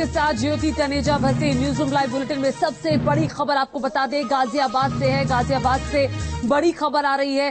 आपके साथ ज्योति तनेजा भट्टी। News room live bulletin में सबसे बड़ी खबर आपको बता दें, गाजियाबाद से है। गाजियाबाद से बड़ी खबर आ रही है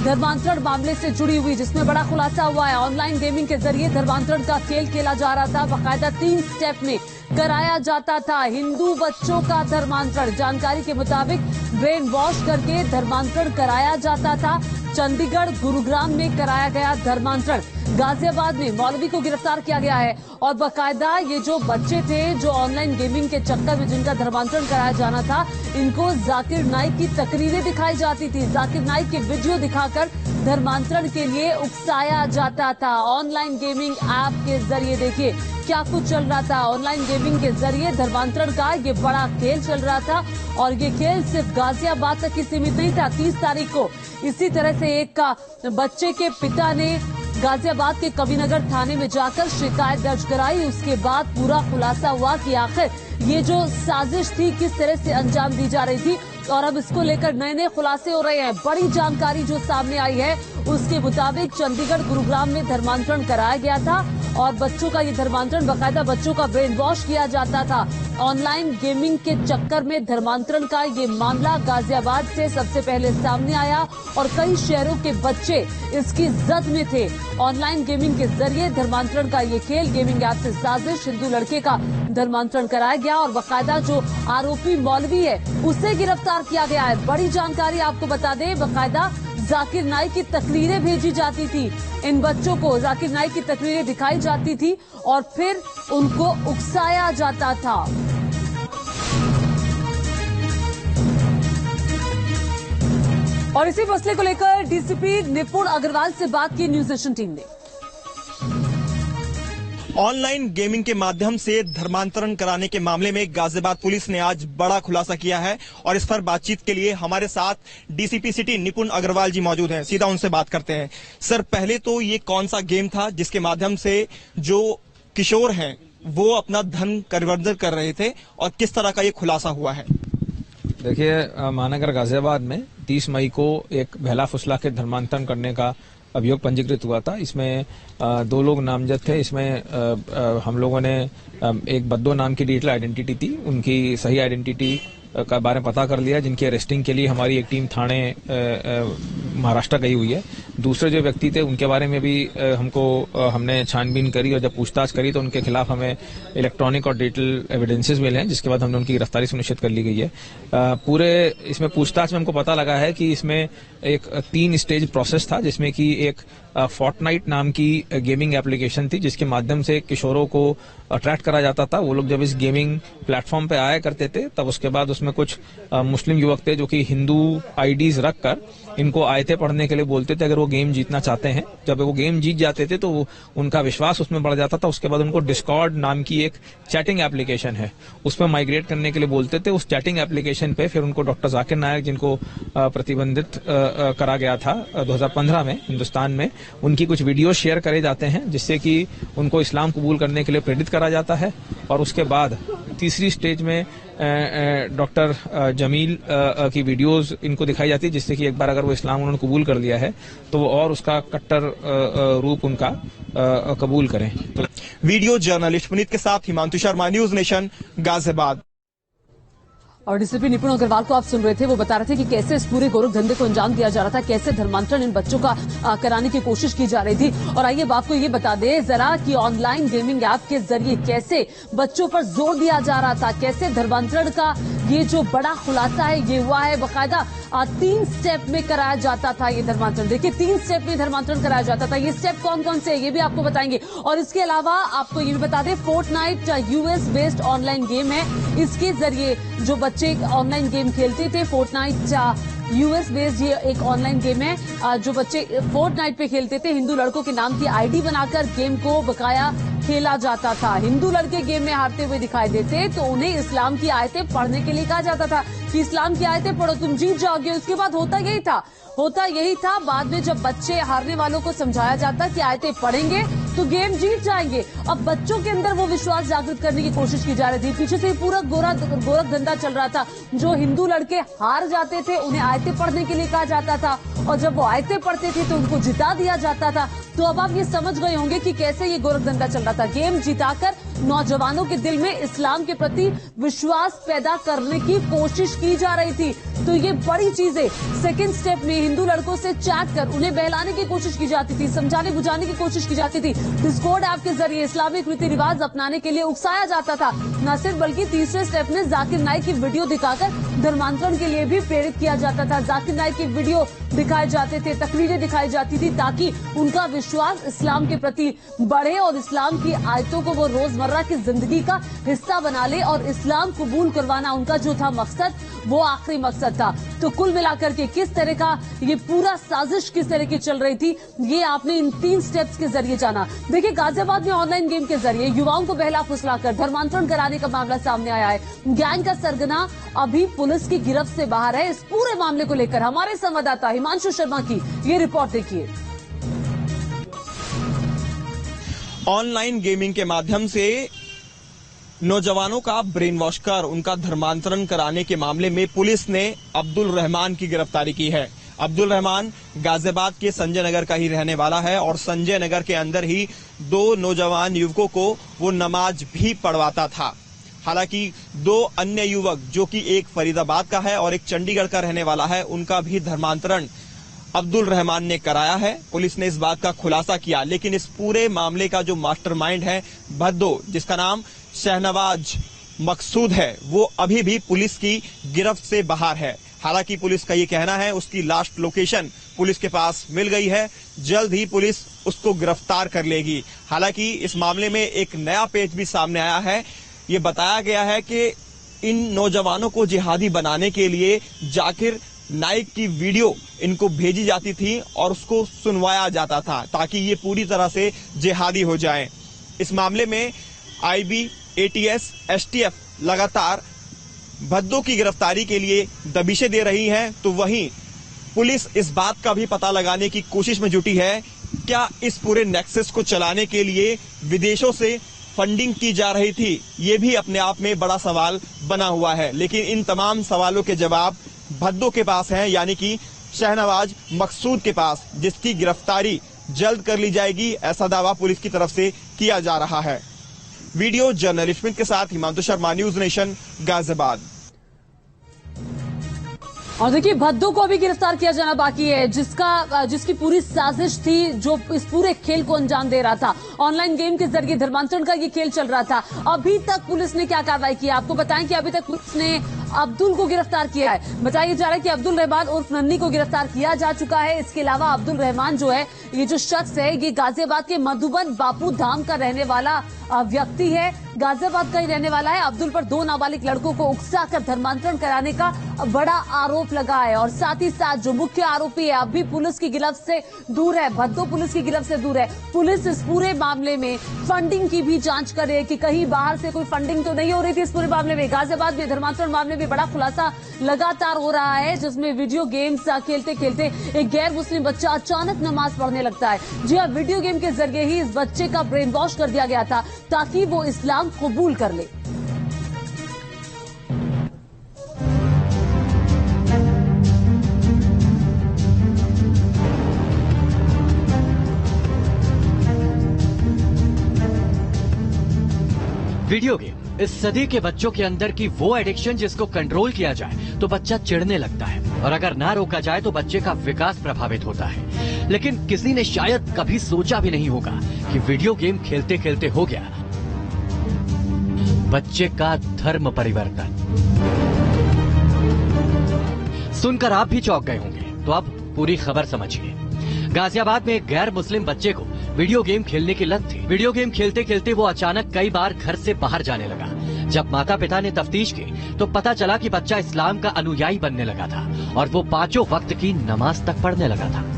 धर्मांतरण मामले से जुड़ी हुई, जिसमें बड़ा खुलासा हुआ है। ऑनलाइन गेमिंग के जरिए धर्मांतरण का खेल खेला जा रहा था। बाकायदा 3 स्टेप में कराया जाता था हिंदू बच्चों का धर्मांतरण। जानकारी के मुताबिक ब्रेन वॉश करके धर्मांतरण कराया जाता था। चंडीगढ़, गुरुग्राम में कराया गया धर्मांतरण। गाजियाबाद में मौलवी को गिरफ्तार किया गया है और बाकायदा ये जो बच्चे थे जो ऑनलाइन गेमिंग के चक्कर में जिनका धर्मांतरण कराया जाना था, इनको जाकिर नाइक की तकरीरें दिखाई जाती थी। जाकिर नाइक के वीडियो दिखाकर धर्मांतरण के लिए उकसाया जाता था। ऑनलाइन गेमिंग ऐप के जरिए देखिए क्या कुछ चल रहा था। ऑनलाइन गेमिंग के जरिए धर्मांतरण का ये बड़ा खेल चल रहा था और ये खेल सिर्फ गाजियाबाद तक ही सीमित नहीं था। 30 तारीख को इसी तरह से एक बच्चे के पिता ने गाजियाबाद के कविनगर थाने में जाकर शिकायत दर्ज कराई। उसके बाद पूरा खुलासा हुआ कि आखिर ये जो साजिश थी किस तरह से अंजाम दी जा रही थी और अब इसको लेकर नए नए खुलासे हो रहे हैं। बड़ी जानकारी जो सामने आई है उसके मुताबिक चंडीगढ़, गुरुग्राम में धर्मांतरण कराया गया था और बच्चों का ये धर्मांतरण बाकायदा बच्चों का ब्रेन वॉश किया जाता था। ऑनलाइन गेमिंग के चक्कर में धर्मांतरण का ये मामला गाजियाबाद से सबसे पहले सामने आया और कई शहरों के बच्चे इसकी जद में थे। ऑनलाइन गेमिंग के जरिए धर्मांतरण का ये खेल, गेमिंग ऐप से साजिश, हिंदू लड़के का धर्मांतरण कराया गया और बाकायदा जो आरोपी मौलवी है उसे गिरफ्तार किया गया है। बड़ी जानकारी आपको बता दें, बाकायदा जाकिर नाइक की तकरीरें भेजी जाती थी। इन बच्चों को जाकिर नाइक की तकरीरें दिखाई जाती थी और फिर उनको उकसाया जाता था। और इसी मसले को लेकर डीसीपी निपुण अग्रवाल से बात की न्यूज नेशन टीम ने। ऑनलाइन गेमिंग के माध्यम से धर्मांतरण कराने के मामले में गाजियाबाद पुलिस ने आज बड़ा खुलासा किया है और इस पर बातचीत के लिए हमारे साथ डीसीपी सिटी निपुण अग्रवाल जी मौजूद हैं। सीधा उनसे बात करते हैं। सर, पहले तो ये कौन सा गेम था जिसके माध्यम से जो किशोर हैं वो अपना धन परिवर्तन कर रहे थे और किस तरह का ये खुलासा हुआ है? देखिए, महानगर गाजियाबाद में 30 मई को एक बहला फुसला के धर्मांतरण करने का अभियोग पंजीकृत हुआ था। इसमें 2 लोग नामजद थे। इसमें हम लोगों ने एक बद्दो नाम की डिजिटल आइडेंटिटी थी, उनकी सही आइडेंटिटी का बारे में पता कर लिया, जिनकी अरेस्टिंग के लिए हमारी एक टीम थाने महाराष्ट्र गई हुई है। दूसरे जो व्यक्ति थे उनके बारे में भी हमने छानबीन करी और जब पूछताछ करी तो उनके खिलाफ हमें इलेक्ट्रॉनिक और डिजिटल एविडेंसेस मिले हैं, जिसके बाद हमने उनकी गिरफ्तारी सुनिश्चित कर ली गई है। पूरे इसमें पूछताछ में हमको पता लगा है कि इसमें एक 3 स्टेज प्रोसेस था, जिसमें कि एक फोर्टनाइट नाम की गेमिंग एप्लीकेशन थी जिसके माध्यम से किशोरों को अट्रैक्ट करा जाता था। वो लोग जब इस गेमिंग प्लेटफॉर्म पे आया करते थे तब उसके बाद उसमें कुछ मुस्लिम युवक थे जो कि हिंदू आईडीज रखकर इनको आयतें पढ़ने के लिए बोलते थे अगर वो गेम जीतना चाहते हैं। जब वो गेम जीत जाते थे तो उनका विश्वास उसमें बढ़ जाता था। उसके बाद उनको डिस्कॉर्ड नाम की एक चैटिंग एप्लीकेशन है उस पर माइग्रेट करने के लिए बोलते थे। उस चैटिंग एप्लीकेशन पे फिर उनको डॉक्टर जाकिर नाइक, जिनको प्रतिबंधित करा गया था 2015 में हिंदुस्तान में, उनकी कुछ वीडियो शेयर करे जाते हैं जिससे कि उनको इस्लाम कबूल करने के लिए प्रेरित करा जाता है। और उसके बाद तीसरी स्टेज में डॉक्टर जमील की वीडियोस इनको दिखाई जाती है, जिससे कि एक बार अगर वो इस्लाम उन्होंने कबूल कर लिया है तो वो और उसका कट्टर रूप उनका कबूल करें। तो वीडियो जर्नलिस्ट पुनीत के साथ हिमांशु शर्मा, न्यूज नेशन, गाजियाबाद। और डीसीपी निपुण अग्रवाल को आप सुन रहे थे, वो बता रहे थे कि कैसे इस पूरे गोरख धंधे को अंजाम दिया जा रहा था, कैसे धर्मांतरण इन बच्चों का कराने की कोशिश की जा रही थी। और आइए अब आपको ये बता दें जरा कि ऑनलाइन गेमिंग ऐप के जरिए कैसे बच्चों पर जोर दिया जा रहा था, कैसे धर्मांतरण का ये जो बड़ा खुलासा है ये हुआ है। बाकायदा 3 स्टेप में कराया जाता था ये धर्मांतरण। देखिए 3 स्टेप में धर्मांतरण कराया जाता था। ये स्टेप कौन कौन से है ये भी आपको बताएंगे। और इसके अलावा आपको ये भी बता दें, Fortnite US based online game है। इसके जरिए जो बच्चे ऑनलाइन गेम खेलते थे, फोर्टनाइट यूएस बेस्ड ये एक ऑनलाइन गेम है। जो बच्चे फोर्टनाइट पे खेलते थे, हिंदू लड़कों के नाम की आईडी बनाकर गेम को बकाया खेला जाता था। हिंदू लड़के गेम में हारते हुए दिखाई देते तो उन्हें इस्लाम की आयतें पढ़ने के लिए कहा जाता था कि इस्लाम की आयतें पढ़ो तुम जीत जाओगे। उसके बाद होता यही था। बाद में जब बच्चे हारने वालों को समझाया जाता कि आयतें पढ़ेंगे तो गेम जीत जाएंगे। अब बच्चों के अंदर वो विश्वास जागृत करने की कोशिश की जा रही थी। पीछे से पूरा गोरख धंधा चल रहा था। जो हिंदू लड़के हार जाते थे उन्हें आयतें पढ़ने के लिए कहा जाता था और जब वो आयतें पढ़ते थे तो उनको जिता दिया जाता था। तो अब आप ये समझ गए होंगे कि कैसे ये गोरख धंधा चल रहा था। गेम जिताकर नौजवानों के दिल में इस्लाम के प्रति विश्वास पैदा करने की कोशिश की जा रही थी। तो ये बड़ी चीजें सेकंड स्टेप में हिंदू लड़कों से चैट कर उन्हें बहलाने की कोशिश की जाती थी, समझाने बुझाने की कोशिश की जाती थी। डिस्कॉर्ड ऐप के जरिए इस्लामिक रीति रिवाज अपनाने के लिए उकसाया जाता था। न सिर्फ बल्कि तीसरे स्टेप में जाकिर नाइक की वीडियो दिखाकर धर्मांतरण के लिए भी प्रेरित किया जाता था। जाकिर नाइक की वीडियो दिखाए जाते थे, तकरीरें दिखाई जाती थी ताकि उनका विश्वास इस्लाम के प्रति बढ़े और इस्लाम की आयतों को वो रोजमर्रा की जिंदगी का हिस्सा बना ले और इस्लाम कबूल करवाना उनका जो था मकसद, वो आखिरी मकसद था। तो कुल मिलाकर के किस तरह का ये पूरा साजिश किस तरह की चल रही थी, ये आपने इन 3 स्टेप्स के जरिए जाना। देखिए, गाजियाबाद में ऑनलाइन गेम के जरिए युवाओं को बहला फुसलाकर धर्मांतरण कराने का मामला सामने आया है। गैंग का सरगना अभी पुलिस की गिरफ्त से बाहर है। इस पूरे मामले को लेकर हमारे संवाददाता हिमांशु शर्मा की ये रिपोर्ट देखिए। ऑनलाइन गेमिंग के माध्यम से नौजवानों का ब्रेन वॉश कर उनका धर्मांतरण कराने के मामले में पुलिस ने अब्दुल रहमान की गिरफ्तारी की है। अब्दुल रहमान गाजियाबाद के संजय नगर का ही रहने वाला है और संजय नगर के अंदर ही 2 नौजवान युवकों को वो नमाज भी पढ़वाता था। हालांकि 2 अन्य युवक, जो कि एक फरीदाबाद का है और एक चंडीगढ़ का रहने वाला है, उनका भी धर्मांतरण अब्दुल रहमान ने कराया है। पुलिस ने इस बात का खुलासा किया, लेकिन इस पूरे मामले का जो मास्टरमाइंड है भद्दो, जिसका नाम शहनवाज मकसूद है, वो अभी भी पुलिस की गिरफ्त से बाहर है। हालांकि पुलिस का ये कहना है उसकी लास्ट लोकेशन पुलिस के पास मिल गई है, जल्द ही पुलिस उसको गिरफ्तार कर लेगी। हालांकि इस मामले में एक नया पेज भी सामने आया है। ये बताया गया है कि इन नौजवानों को जिहादी बनाने के लिए जाकिर नाइक की वीडियो इनको भेजी जाती थी और उसको सुनवाया जाता था ताकि ये पूरी तरह से जिहादी हो जाएं। इस मामले में आईबी, एटीएस, एसटीएफ लगातार भद्दों की गिरफ्तारी के लिए दबिशें दे रही हैं, तो वहीं पुलिस इस बात का भी पता लगाने की कोशिश में जुटी है क्या इस पूरे नेक्सस को चलाने के लिए विदेशों से फंडिंग की जा रही थी। ये भी अपने आप में बड़ा सवाल बना हुआ है, लेकिन इन तमाम सवालों के जवाब भद्दों के पास हैं, यानी कि शहनवाज मकसूद के पास, जिसकी गिरफ्तारी जल्द कर ली जाएगी, ऐसा दावा पुलिस की तरफ से किया जा रहा है। वीडियो जर्नलिस्ट के साथ हिमांशु शर्मा, न्यूज नेशन, गाजियाबाद। और देखिए, भद्दों को अभी गिरफ्तार किया जाना बाकी है, जिसकी पूरी साजिश थी, जो इस पूरे खेल को अंजाम दे रहा था। ऑनलाइन गेम के जरिए धर्मांतरण का ये खेल चल रहा था। अभी तक पुलिस ने क्या कार्रवाई की? आपको बताएं कि अभी तक पुलिस ने अब्दुल को गिरफ्तार किया है। बताया जा रहा है कि अब्दुल रहमान उर्फ नन्नी को गिरफ्तार किया जा चुका है। इसके अलावा अब्दुल रहमान जो है, ये जो शख्स है, ये गाजियाबाद के मधुबन बापू धाम का रहने वाला व्यक्ति है, गाजियाबाद का ही रहने वाला है। अब्दुल पर 2 नाबालिग लड़कों को उकसाकर धर्मांतरण कराने का बड़ा आरोप लगा है और साथ ही साथ जो मुख्य आरोपी है अभी पुलिस की गिरफ्त से दूर है। भद्दो पुलिस की गिरफ्त से दूर है। पुलिस इस पूरे मामले में फंडिंग की भी जांच कर रही है कि कहीं बाहर से कोई फंडिंग तो नहीं हो रही थी इस पूरे मामले में। गाजियाबाद में धर्मांतरण मामले में बड़ा खुलासा लगातार हो रहा है, जिसमें वीडियो गेम्स खेलते खेलते एक गैर मुस्लिम बच्चा अचानक नमाज पढ़ने लगता है। जी हाँ, वीडियो गेम के जरिए ही इस बच्चे का ब्रेन वॉश कर दिया गया था ताकि वो इस्लाम कबूल कर ले। वीडियो गेम इस सदी के बच्चों के अंदर की वो एडिक्शन जिसको कंट्रोल किया जाए तो बच्चा चिढ़ने लगता है और अगर ना रोका जाए तो बच्चे का विकास प्रभावित होता है। लेकिन किसी ने शायद कभी सोचा भी नहीं होगा कि वीडियो गेम खेलते खेलते हो गया बच्चे का धर्म परिवर्तन। सुनकर आप भी चौंक गए होंगे, तो अब पूरी खबर समझिए। गाजियाबाद में एक गैर मुस्लिम बच्चे को वीडियो गेम खेलने की लत थी। वीडियो गेम खेलते खेलते वो अचानक कई बार घर से बाहर जाने लगा। जब माता पिता ने तफ्तीश की तो पता चला कि बच्चा इस्लाम का अनुयायी बनने लगा था और वो 5 वक्त की नमाज तक पढ़ने लगा था।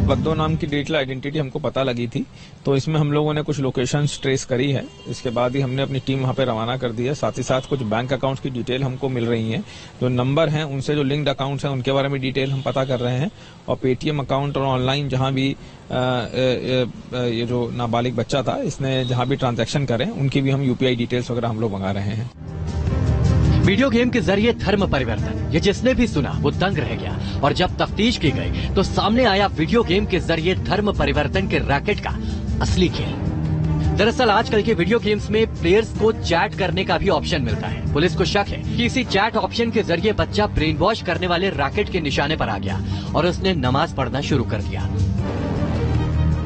भद्दो नाम की डिजिटल आइडेंटिटी हमको पता लगी थी, तो इसमें हम लोगों ने कुछ लोकेशंस ट्रेस करी है। इसके बाद ही हमने अपनी टीम वहां पे रवाना कर दी है। साथ ही साथ कुछ बैंक अकाउंट्स की डिटेल हमको मिल रही है, जो नंबर हैं उनसे जो लिंक्ड अकाउंट्स हैं उनके बारे में डिटेल हम पता कर रहे हैं। और पेटीएम अकाउंट और ऑनलाइन जहां भी ये जो नाबालिग बच्चा था इसने जहां भी ट्रांजैक्शन करे उनकी भी हम यूपीआई डिटेल्स वगैरह हम लोग मंगा रहे हैं। वीडियो गेम के जरिए धर्म परिवर्तन, ये जिसने भी सुना वो दंग रह गया। और जब तफ्तीश की गई तो सामने आया वीडियो गेम के जरिए धर्म परिवर्तन के रैकेट का असली खेल। दरअसल आजकल के वीडियो गेम्स में प्लेयर्स को चैट करने का भी ऑप्शन मिलता है। पुलिस को शक है कि इसी चैट ऑप्शन के जरिए बच्चा ब्रेन वॉश करने वाले रैकेट के निशाने पर आ गया और उसने नमाज पढ़ना शुरू कर दिया।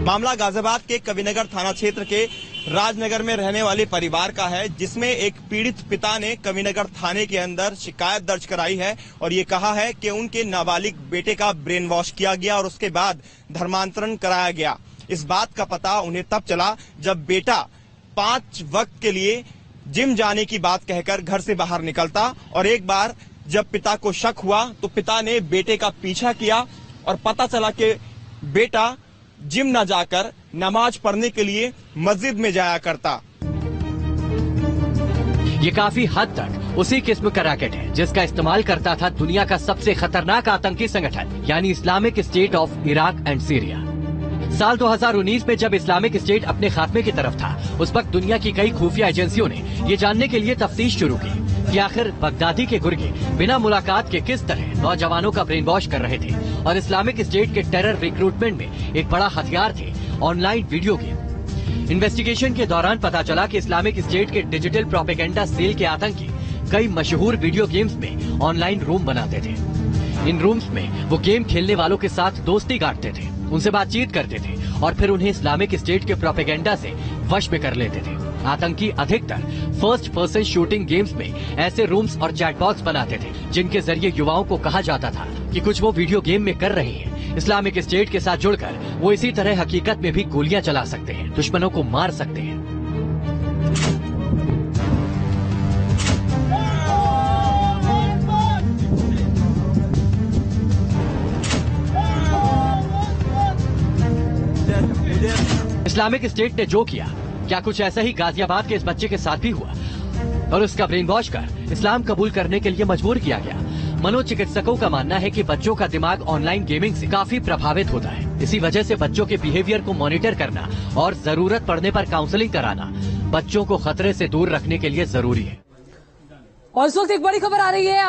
मामला गाजियाबाद के कविनगर थाना क्षेत्र के राजनगर में रहने वाले परिवार का है, जिसमें एक पीड़ित पिता ने कविनगर थाने के अंदर शिकायत दर्ज कराई है और ये कहा है कि उनके नाबालिग बेटे का ब्रेन वॉश किया गया और उसके बाद धर्मांतरण कराया गया। इस बात का पता उन्हें तब चला जब बेटा 5 वक्त के लिए जिम जाने की बात कहकर घर से बाहर निकलता और एक बार जब पिता को शक हुआ तो पिता ने बेटे का पीछा किया और पता चला कि बेटा जिम न जाकर नमाज पढ़ने के लिए मस्जिद में जाया करता। ये काफी हद तक उसी किस्म का रैकेट है जिसका इस्तेमाल करता था दुनिया का सबसे खतरनाक आतंकी संगठन यानी Islamic state of Iraq and Syria. साल 2019 में जब इस्लामिक स्टेट अपने खात्मे की तरफ था, उस वक्त दुनिया की कई खुफिया एजेंसियों ने ये जानने के लिए तफ्तीश शुरू की कि आखिर बगदादी के गुर्गे बिना मुलाकात के किस तरह नौजवानों का ब्रेन वॉश कर रहे थे और इस्लामिक स्टेट के टेरर रिक्रूटमेंट में एक बड़ा हथियार थे ऑनलाइन वीडियो गेम। इन्वेस्टिगेशन के दौरान पता चला कि इस्लामिक स्टेट के डिजिटल प्रोपेगेंडा सेल के आतंकी कई मशहूर वीडियो गेम्स में ऑनलाइन रूम बनाते थे। इन रूम्स में वो गेम खेलने वालों के साथ दोस्ती गांठते थे, उनसे बातचीत करते थे और फिर उन्हें इस्लामिक स्टेट के प्रोपेगेंडा से वश में कर लेते थे। आतंकी अधिकतर फर्स्ट पर्सन शूटिंग गेम्स में ऐसे रूम्स और चैटबॉक्स बनाते थे जिनके जरिए युवाओं को कहा जाता था कि कुछ वो वीडियो गेम में कर रहे हैं। इस्लामिक स्टेट के साथ जुड़कर वो इसी तरह हकीकत में भी गोलियां चला सकते हैं, दुश्मनों को मार सकते हैं। इस्लामिक स्टेट ने जो किया, क्या कुछ ऐसा ही गाजियाबाद के इस बच्चे के साथ भी हुआ और उसका ब्रेन वॉश कर इस्लाम कबूल करने के लिए मजबूर किया गया। मनोचिकित्सकों का मानना है कि बच्चों का दिमाग ऑनलाइन गेमिंग से काफी प्रभावित होता है। इसी वजह से बच्चों के बिहेवियर को मॉनिटर करना और जरूरत पड़ने पर काउंसलिंग कराना बच्चों को खतरे से दूर रखने के लिए जरूरी है। और इस वक्त एक बड़ी खबर आ रही है।